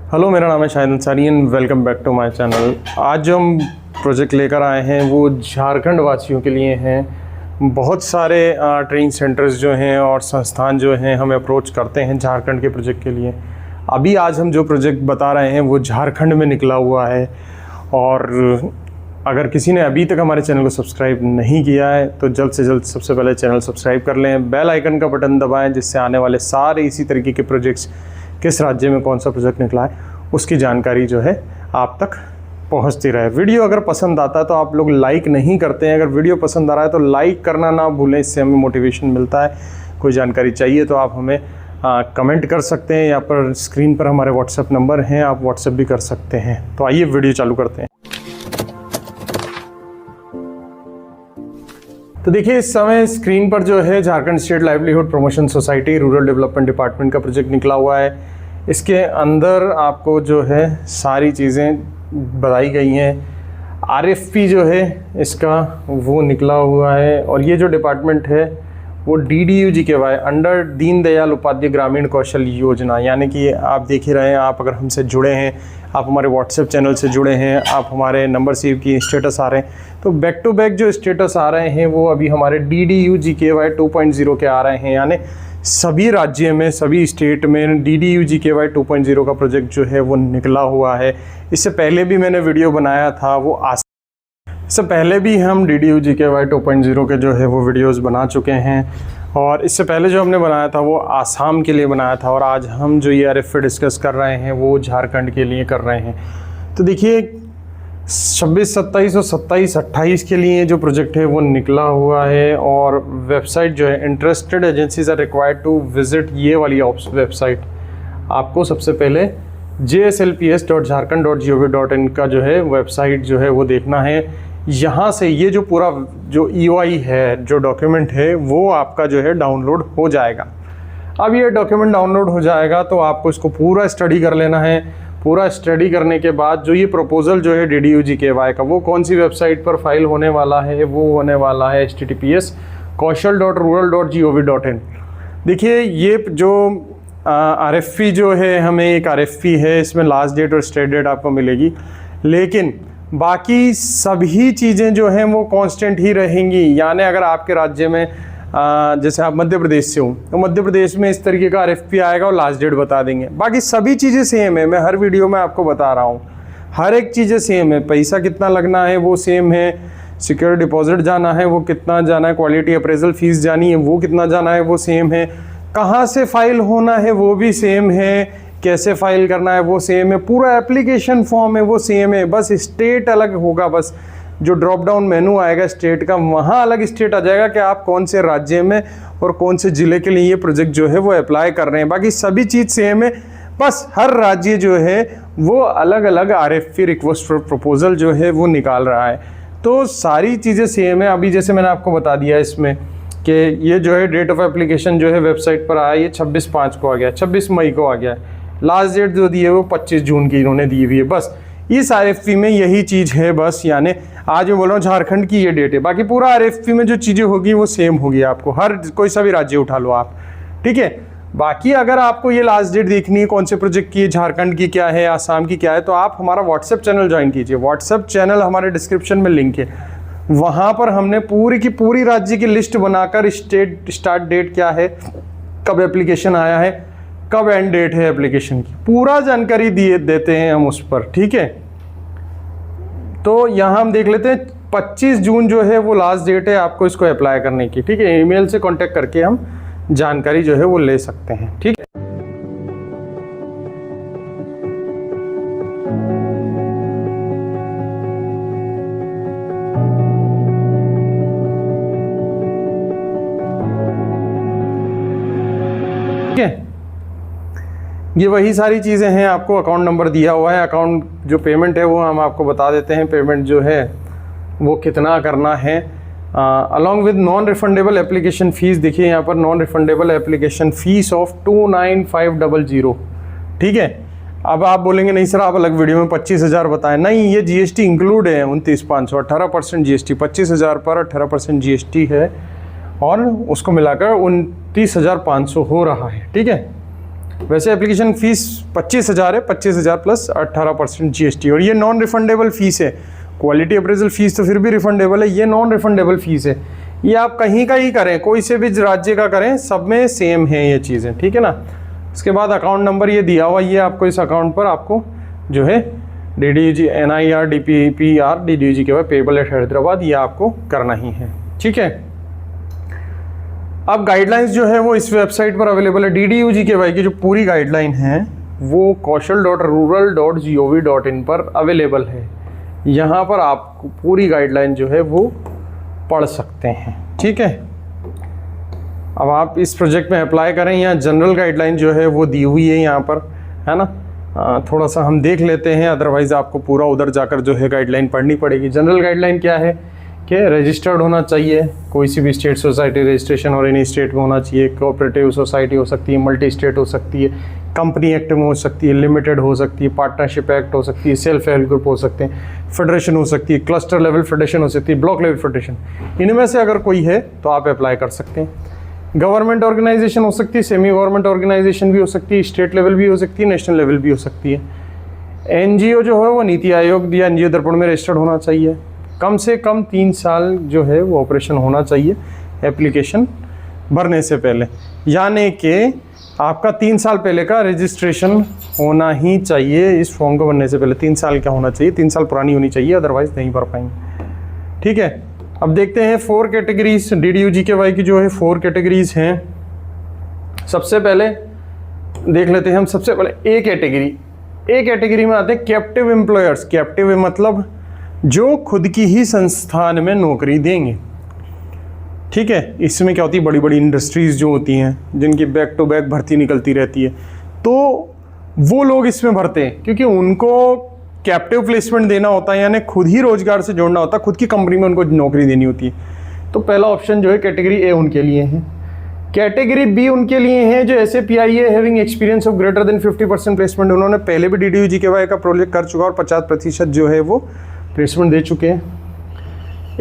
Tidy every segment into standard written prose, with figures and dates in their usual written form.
Hello, मेरा नाम है Shahid Ansari and welcome back to my channel. आज जो हम प्रोजेक्ट लेकर आए हैं वो झारखंड वासियों के लिए हैं। बहुत सारे ट्रेनिंग सेंटर्स जो हैं और संस्थान जो हैं हमें अप्रोच करते हैं झारखंड के प्रोजेक्ट के लिए। अभी आज हम जो प्रोजेक्ट बता रहे हैं वो झारखंड में निकला हुआ है। और अगर किसी ने अभी तक हमारे चैनल को सब्सक्राइब नहीं किया है तो जल्द से जल्द सबसे पहले चैनल सब्सक्राइब कर लें, बेल आइकन का बटन दबाएं, जिससे आने वाले सारे इसी तरीके के प्रोजेक्ट्स, किस राज्य में कौन सा प्रोजेक्ट निकला है उसकी जानकारी जो है आप तक पहुंचती रहे। वीडियो अगर पसंद आता है तो आप लोग लाइक नहीं करते हैं, अगर वीडियो पसंद आ रहा है तो लाइक करना ना भूलें, इससे हमें मोटिवेशन मिलता है। कोई जानकारी चाहिए तो आप हमें कमेंट कर सकते हैं, यहाँ पर स्क्रीन पर हमारे व्हाट्सएप नंबर हैं, आप व्हाट्सएप भी कर सकते हैं। तो आइए वीडियो चालू करते हैं। तो देखिए, इस समय स्क्रीन पर जो है Jharkhand state livelihood promotion society rural development department का प्रोजेक्ट निकला हुआ है। इसके अंदर आपको जो है सारी चीज़ें बताई गई हैं। आरएफपी जो है इसका वो निकला हुआ है और ये जो डिपार्टमेंट है वो DDU-GKY अंडर दीन दयाल उपाध्याय ग्रामीण कौशल योजना, यानी कि आप देख ही रहे हैं, आप अगर हमसे जुड़े हैं, आप हमारे व्हाट्सएप चैनल से जुड़े हैं, आप हमारे नंबर सेव की स्टेटस आ रहे हैं, तो बैक टू बैक जो स्टेटस आ रहे हैं वो अभी हमारे DDU-GKY 2.0 के आ रहे हैं। यानी सभी राज्य में, सभी स्टेट में DDU-GKY 2.0 का प्रोजेक्ट जो है वो निकला हुआ है। इससे पहले भी मैंने वीडियो बनाया था, इससे पहले भी हम DDU-GKY 2.0 के जो है वो वीडियोस बना चुके हैं। और इससे पहले जो हमने बनाया था वो आसाम के लिए बनाया था, और आज हम जो ये RFP डिस्कस कर रहे हैं वो झारखंड के लिए कर रहे हैं। तो देखिए, 26, 27 और 27-28 के लिए जो प्रोजेक्ट है वो निकला हुआ है। और वेबसाइट जो है, interested agencies are required to visit ये वाली वेबसाइट। आपको सबसे पहले jslps.jharkhand.gov.in का जो है वेबसाइट जो है वो देखना है। यहाँ से ये जो पूरा जो EOI है, जो डॉक्यूमेंट है, वो आपका जो है डाउनलोड हो जाएगा। अब ये डॉक्यूमेंट डाउनलोड हो जाएगा तो आपको इसको पूरा स्टडी कर लेना है। पूरा स्टडी करने के बाद जो ये प्रपोजल जो है DDU-GKY का, वो कौन सी वेबसाइट पर फाइल होने वाला है, वो होने वाला है https://kaushal.rural.gov.in। देखिए, ये जो RFP जो है, हमें एक RFP है, इसमें लास्ट डेट और स्टेट डेट आपको मिलेगी, लेकिन बाकी सभी चीज़ें जो हैं वो कांस्टेंट ही रहेंगी। यानी अगर आपके राज्य में जैसे आप मध्य प्रदेश से हो तो मध्य प्रदेश में इस तरीके का RFP आएगा और लास्ट डेट बता देंगे। बाकी सभी चीज़ें सेम है, मैं हर वीडियो में आपको बता रहा हूँ, हर एक चीज़ें सेम है। पैसा कितना लगना है वो सेम है, सिक्योर डिपॉजिट जाना है वो कितना जाना है, क्वालिटी अप्रेजल फीस जानी है वो कितना जाना है वो सेम है, कहाँ से फाइल होना है वो भी सेम है, कैसे फाइल करना है वो सेम है, पूरा एप्लीकेशन फॉर्म है वो सेम है। बस स्टेट अलग होगा, बस जो ड्रॉप डाउन मेनू आएगा स्टेट का, वहाँ अलग स्टेट आ जाएगा कि आप कौन से राज्य में और कौन से ज़िले के लिए ये प्रोजेक्ट जो है वो अप्लाई कर रहे हैं। बाकी सभी चीज़ सेम है, बस हर राज्य जो है वो अलग अलग RFP रिक्वेस्ट फॉर प्रपोजल जो है वो निकाल रहा है। तो सारी चीज़ें सेम है। अभी जैसे मैंने आपको बता दिया इसमें कि ये जो है डेट ऑफ एप्लीकेशन जो है वेबसाइट पर आया, ये 26/5 को आ गया, 26 मई को आ गया। लास्ट डेट जो दी है वो 25 जून की इन्होंने दी हुई है। बस इस RFP में यही चीज़ है, बस यानी आज मैं बोल रहा हूँ झारखंड की ये डेट है, बाकी पूरा RFP में जो चीज़ें होगी वो सेम होगी। आपको हर कोई सा भी राज्य उठा लो आप, ठीक है। बाकी अगर आपको ये लास्ट डेट देखनी है कौन से प्रोजेक्ट की है, झारखंड की क्या है, आसाम की क्या है, तो आप हमारा व्हाट्सएप चैनल ज्वाइन कीजिए। व्हाट्सएप चैनल हमारे डिस्क्रिप्शन में लिंक है, वहाँ पर हमने पूरी की पूरी राज्य की लिस्ट बनाकर स्टेट स्टार्ट डेट क्या है, कब एप्लीकेशन आया है, कब एंड डेट है एप्लीकेशन की, पूरा जानकारी देते हैं हम उस पर, ठीक है। तो यहाँ हम देख लेते हैं 25 जून जो है वो लास्ट डेट है आपको इसको अप्लाई करने की, ठीक है। ईमेल से कांटेक्ट करके हम जानकारी जो है वो ले सकते हैं, ठीक है। ठीक है, ये वही सारी चीज़ें हैं। आपको अकाउंट नंबर दिया हुआ है, अकाउंट जो पेमेंट है वो हम आपको बता देते हैं, पेमेंट जो है वो कितना करना है। Along with non refundable application fees, देखिए यहाँ पर non refundable application fees of 29500, ठीक है। अब आप बोलेंगे नहीं सर आप अलग वीडियो में 25,000 बताएं, नहीं, ये GST इंक्लूड है 29,500, 18% GST, 25,000 पर 18% GST है और उसको मिलाकर 29,500 हो रहा है, ठीक है। वैसे एप्लीकेशन फ़ीस 25,000 है, 25,000 प्लस 18% GST, और ये नॉन रिफंडेबल फ़ीस है। क्वालिटी अप्रेजल फ़ीस तो फिर भी रिफंडेबल है, ये नॉन रिफंडेबल फ़ीस है। ये आप कहीं का ही करें, कोई से भी राज्य का करें, सब में सेम है ये चीज़ें, ठीक है ना। उसके बाद अकाउंट नंबर ये दिया हुआ, ये आपको इस अकाउंट पर आपको जो है DDUG NIR DPPR DDUG के बाद पेबल एट हैदराबाद, ये आपको करना ही है, ठीक है। अब गाइडलाइंस जो है वो इस वेबसाइट पर अवेलेबल है। DDUG की जो पूरी गाइडलाइन है वो kaushal.rural.gov.in पर अवेलेबल है। यहाँ पर आप पूरी गाइडलाइन जो है वो पढ़ सकते हैं, ठीक है। अब आप इस प्रोजेक्ट में अप्लाई करें, यहाँ जनरल गाइडलाइन जो है वो दी हुई है यहाँ पर, है ना। थोड़ा सा हम देख लेते हैं, अदरवाइज़ आपको पूरा उधर जाकर जो है गाइडलाइन पढ़नी पड़ेगी। जनरल गाइडलाइन क्या है कि रजिस्टर्ड होना चाहिए, कोई सी भी स्टेट सोसाइटी रजिस्ट्रेशन और एनी स्टेट में होना चाहिए। कोऑपरेटिव सोसाइटी हो सकती है, मल्टी स्टेट हो सकती है, कंपनी एक्ट में हो सकती है, लिमिटेड हो सकती है, पार्टनरशिप एक्ट हो सकती है, सेल्फ हेल्प ग्रुप हो सकते हैं, फेडरेशन हो सकती है, क्लस्टर लेवल फेडरेशन हो सकती है, ब्लॉक लेवल फेडरेशन। इनमें से अगर कोई है तो आप अप्लाई कर सकते हैं। गवर्नमेंट ऑर्गेनाइजेशन हो सकती है, सेमी गवर्नमेंट ऑर्गेनाइजेशन भी हो सकती है, स्टेट लेवल भी हो सकती है, नेशनल लेवल भी हो सकती है। NGO जो है वो नीति आयोग या NGO दर्पण में रजिस्टर्ड होना चाहिए। कम से कम 3 साल जो है वो ऑपरेशन होना चाहिए एप्लीकेशन भरने से पहले, यानी कि आपका 3 साल पहले का रजिस्ट्रेशन होना ही चाहिए। इस फॉर्म को भरने से पहले 3 साल का होना चाहिए, 3 साल पुरानी होनी चाहिए, अदरवाइज नहीं भर पाएंगे, ठीक है। अब देखते हैं 4 कैटेगरीज DDUGKY की जो है 4 कैटेगरीज हैं। सबसे पहले देख लेते हैं हम, सबसे पहले ए कैटेगरी में आते हैं कैप्टिव एम्प्लॉयर्स। कैप्टिव मतलब जो खुद की ही संस्थान में नौकरी देंगे, ठीक है। इसमें क्या होती है, बड़ी बड़ी इंडस्ट्रीज़ जो होती हैं जिनकी बैक टू बैक भर्ती निकलती रहती है, तो वो लोग इसमें भरते हैं क्योंकि उनको कैप्टिव प्लेसमेंट देना होता है, यानी खुद ही रोजगार से जोड़ना होता है, खुद की कंपनी में उनको नौकरी देनी होती है। तो पहला ऑप्शन जो है कैटेगरी ए उनके लिए है। कैटेगरी बी उनके लिए है जो ऐसे PIA having experience of greater than 50% placement, उन्होंने पहले भी DDUGKY का प्रोजेक्ट कर चुका और 50% जो है वो प्लेसमेंट दे चुके हैं।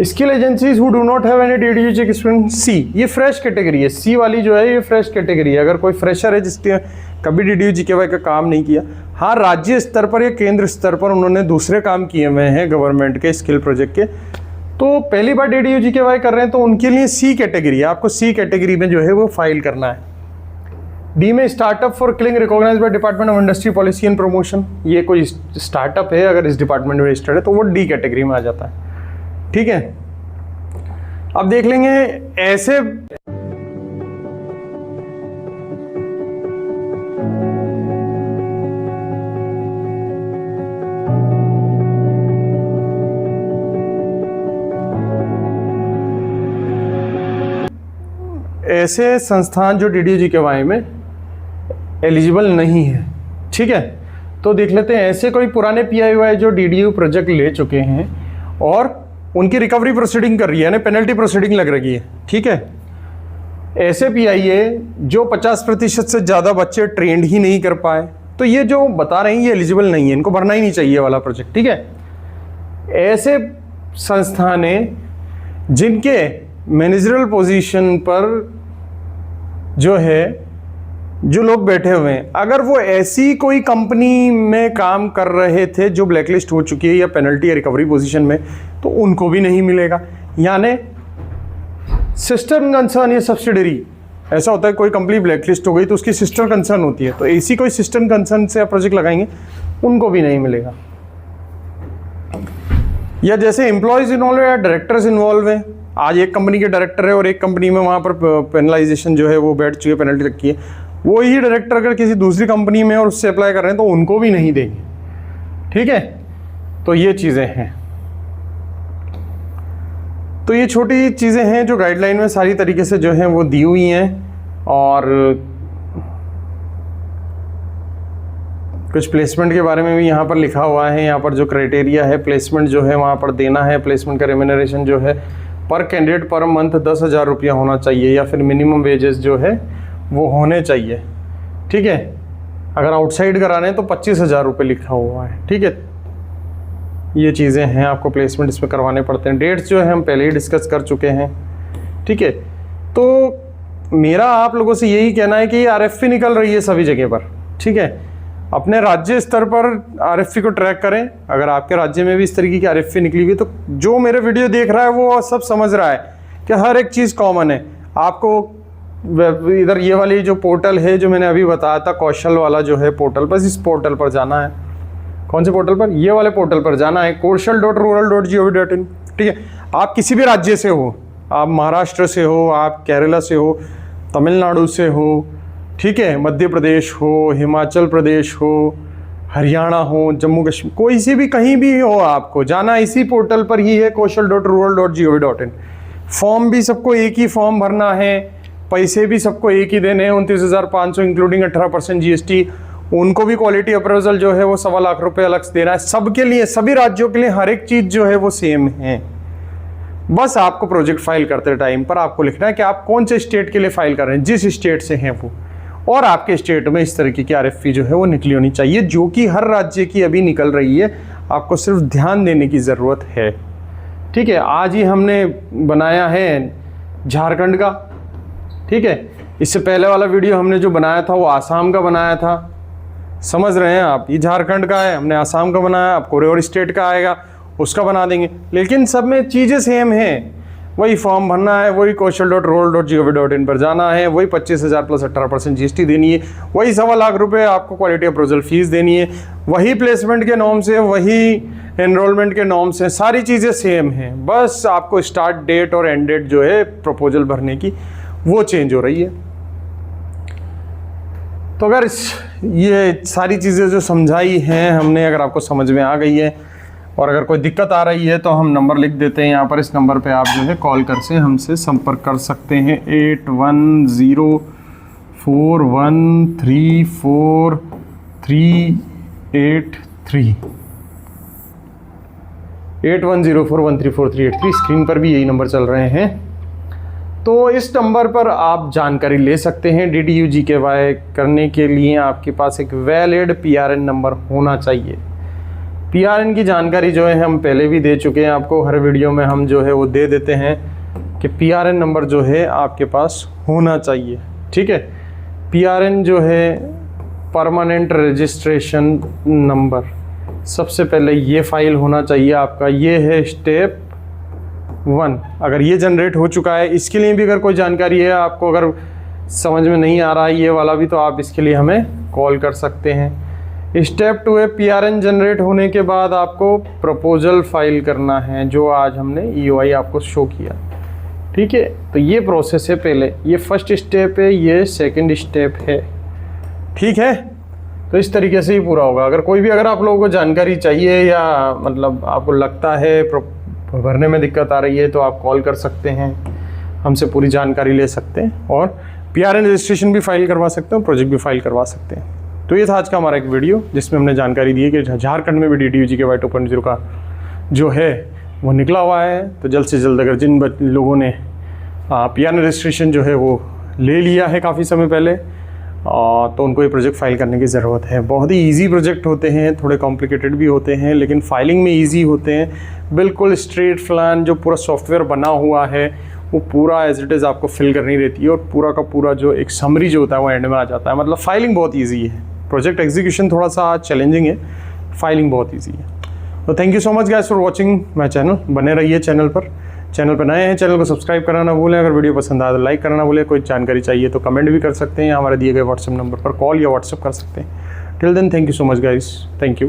Skill agencies who do not have any DDUG experience, see, ये फ्रेश कैटेगरी है। सी वाली जो है ये फ्रेश कैटेगरी है। अगर कोई फ्रेशर है जिसने कभी DDUGKY का काम नहीं किया, हाँ राज्य स्तर पर या केंद्र स्तर पर उन्होंने दूसरे काम किए हुए हैं गवर्नमेंट के स्किल प्रोजेक्ट के, तो पहली बार DDUGKY कर रहे हैं तो उनके लिए सी कैटेगरी है। आपको सी कैटेगरी में जो है वो फाइल करना है। डी में startup for killing recognised by department of industry policy and promotion, ये कोई स्टार्टअप है अगर इस डिपार्टमेंट में रजिस्टर्ड है तो वो डी कैटेगरी में आ जाता है, ठीक है। अब देख लेंगे ऐसे ऐसे संस्थान जो DDUGKY में एलिजिबल नहीं है, ठीक है। तो देख लेते हैं ऐसे कोई पुराने PIY जो DDU प्रोजेक्ट ले चुके हैं और उनकी रिकवरी प्रोसीडिंग कर रही है, यानी पेनल्टी प्रोसीडिंग लग रही है, ठीक है। ऐसे PIA जो 50% से ज़्यादा बच्चे ट्रेंड ही नहीं कर पाए, तो ये जो बता रहे हैं ये एलिजिबल नहीं है, इनको भरना ही नहीं चाहिए वाला प्रोजेक्ट, ठीक है। ऐसे संस्थान हैं जिनके मैनेजरल पोजीशन पर जो है जो लोग बैठे हुए हैं, अगर वो ऐसी कोई कंपनी में काम कर रहे थे जो ब्लैकलिस्ट हो चुकी है या पेनल्टी या रिकवरी पोजीशन में, तो उनको भी नहीं मिलेगा। यानी सिस्टर कंसर्न या सब्सिडरी, ऐसा होता है कोई कंपनी ब्लैकलिस्ट हो गई तो उसकी सिस्टर कंसर्न होती है, तो ऐसी कोई सिस्टर कंसर्न से आप प्रोजेक्ट लगाएंगे उनको भी नहीं मिलेगा। या जैसे एम्प्लॉयज इन्वॉल्व है या डायरेक्टर्स इन्वॉल्व है, आज एक कंपनी के डायरेक्टर है और एक कंपनी में वहाँ पर पेनलाइजेशन जो है वो बैठ चुकी है, पेनल्टी तक की है, वो ही डायरेक्टर अगर किसी दूसरी कंपनी में और उससे अप्लाई कर रहे हैं तो उनको भी नहीं देंगे, ठीक है। तो ये चीज़ें हैं, तो ये छोटी चीज़ें हैं जो गाइडलाइन में सारी तरीके से जो हैं वो दी हुई हैं। और कुछ प्लेसमेंट के बारे में भी यहाँ पर लिखा हुआ है। यहाँ पर जो क्राइटेरिया है प्लेसमेंट जो है वहाँ पर देना है, प्लेसमेंट का रेम्यूनरेशन जो है पर कैंडिडेट पर मंथ 10,000 रुपया होना चाहिए या फिर मिनिमम वेजेस जो है वो होने चाहिए, ठीक है। अगर आउटसाइड कराने तो 25,000 रुपये लिखा हुआ है, ठीक है। ये चीज़ें हैं, आपको प्लेसमेंट इसमें करवाने पड़ते हैं। डेट्स जो है हम पहले ही डिस्कस कर चुके हैं, ठीक है। तो मेरा आप लोगों से यही कहना है कि ये RFP निकल रही है सभी जगह पर, ठीक है। अपने राज्य स्तर पर आरएफपी को ट्रैक करें। अगर आपके राज्य में भी इस तरीके की आरएफपी निकली हुई है तो जो मेरे वीडियो देख रहा है वो सब समझ रहा है कि हर एक चीज़ कॉमन है। आपको इधर ये वाली जो पोर्टल है जो मैंने अभी बताया था, कौशल वाला जो है पोर्टल, बस इस पोर्टल पर जाना है। कौन से पोर्टल पर? ये वाले पोर्टल पर जाना है, kaushal.rural.gov.in। ठीक है। आप किसी भी राज्य से हो, आप महाराष्ट्र से हो, आप केरला से हो, तमिलनाडु से हो, ठीक है, मध्य प्रदेश हो, हिमाचल प्रदेश हो, हरियाणा हो, जम्मू कश्मीर, कोई से भी कहीं भी हो, आपको जाना इसी पोर्टल पर ही है, kaushal.rural.gov.in। फॉर्म भी सबको एक ही फॉर्म भरना है, पैसे भी सबको एक ही देने हैं, 29,500 इंक्लूडिंग 18% GST। उनको भी क्वालिटी अप्रेजल जो है वो 1.25 लाख रुपए अलग से देना है। सबके लिए, सभी राज्यों के लिए हर एक चीज़ जो है वो सेम है। बस आपको प्रोजेक्ट फाइल करते टाइम पर आपको लिखना है कि आप कौन से स्टेट के लिए फाइल कर रहे हैं, जिस स्टेट से हैं वो, और आपके स्टेट में इस तरीके की आरएफपी जो है वो निकली होनी चाहिए, जो कि हर राज्य की अभी निकल रही है। आपको सिर्फ ध्यान देने की ज़रूरत है। ठीक है। आज ही हमने बनाया है झारखंड का, ठीक है। इससे पहले वाला वीडियो हमने जो बनाया था वो आसाम का बनाया था, समझ रहे हैं आप। ये झारखंड का है, हमने आसाम का बनाया, अब कोई और स्टेट का आएगा उसका बना देंगे, लेकिन सब में चीज़ें सेम हैं। वही फॉर्म भरना है, वही kaushal.rural.gov.in पर जाना है, वही 25,000 प्लस 18% GST देनी है, वही 1.25 लाख रुपए आपको क्वालिटी अप्रोजल फीस देनी है, वही प्लेसमेंट के नॉर्म से, वही एनरोलमेंट के नॉर्म से, सारी चीज़ें सेम हैं। बस आपको स्टार्ट डेट और एंड डेट जो है प्रपोजल भरने की वो चेंज हो रही है। तो अगर ये सारी चीज़ें जो समझाई हैं हमने, अगर आपको समझ में आ गई है और अगर कोई दिक्कत आ रही है तो हम नंबर लिख देते हैं यहाँ पर। इस नंबर पे आप जो है कॉल कर से हमसे संपर्क कर सकते हैं, 8104134383 8104134383। स्क्रीन पर भी यही नंबर चल रहे हैं। तो इस नंबर पर आप जानकारी ले सकते हैं। DDU GKY करने के लिए आपके पास एक वैलिड PRN नंबर होना चाहिए। PRN की जानकारी जो है हम पहले भी दे चुके हैं आपको, हर वीडियो में हम जो है वो दे देते हैं कि PRN नंबर जो है आपके पास होना चाहिए। ठीक है। PRN जो है परमानेंट रजिस्ट्रेशन नंबर, सबसे पहले ये फाइल होना चाहिए आपका। ये है स्टेप 1। अगर ये जनरेट हो चुका है, इसके लिए भी अगर कोई जानकारी है आपको, अगर समझ में नहीं आ रहा है ये वाला भी, तो आप इसके लिए हमें कॉल कर सकते हैं। स्टेप 2 है PRN जनरेट होने के बाद आपको प्रपोजल फाइल करना है, जो आज हमने EOI आपको शो किया। ठीक है। तो ये प्रोसेस है, पहले ये फर्स्ट स्टेप है, ये सेकंड स्टेप है। ठीक है। तो इस तरीके से ही पूरा होगा। अगर आप लोगों को जानकारी चाहिए या मतलब आपको लगता है भरने में दिक्कत आ रही है तो आप कॉल कर सकते हैं, हमसे पूरी जानकारी ले सकते हैं और PRN रजिस्ट्रेशन भी फाइल करवा सकते हैं, प्रोजेक्ट भी फाइल करवा सकते हैं। तो ये था आज का हमारा एक वीडियो जिसमें हमने जानकारी दी है कि झारखंड में भी DDU GKY 2.0 का जो है वो निकला हुआ है। तो जल्द से जल्द अगर जिन लोगों ने PRN रजिस्ट्रेशन जो है वो ले लिया है काफ़ी समय पहले, तो उनको ये प्रोजेक्ट फाइल करने की ज़रूरत है। बहुत ही इजी प्रोजेक्ट होते हैं, थोड़े कॉम्प्लिकेटेड भी होते हैं, लेकिन फाइलिंग में इजी होते हैं। बिल्कुल स्ट्रेट प्लान जो पूरा सॉफ्टवेयर बना हुआ है वो पूरा एज इट इज़ आपको फिल करनी रहती है, और पूरा का पूरा जो एक समरी जो होता है वो एंड में आ जाता है। मतलब फाइलिंग बहुत ईजी है। प्रोजेक्ट एग्जीक्यूशन थोड़ा सा चैलेंजिंग है, फाइलिंग बहुत ईजी है। तो thank you so much guys for watching my channel. बने रहिए चैनल पर नए हैं चैनल को सब्सक्राइब करना ना भूलें। अगर वीडियो पसंद आए तो लाइक करना ना भूलें। कोई जानकारी चाहिए तो कमेंट भी कर सकते हैं, हमारे दिए गए व्हाट्सएप नंबर पर कॉल या व्हाट्सएप कर सकते हैं। Till then thank you so much guys, thank you.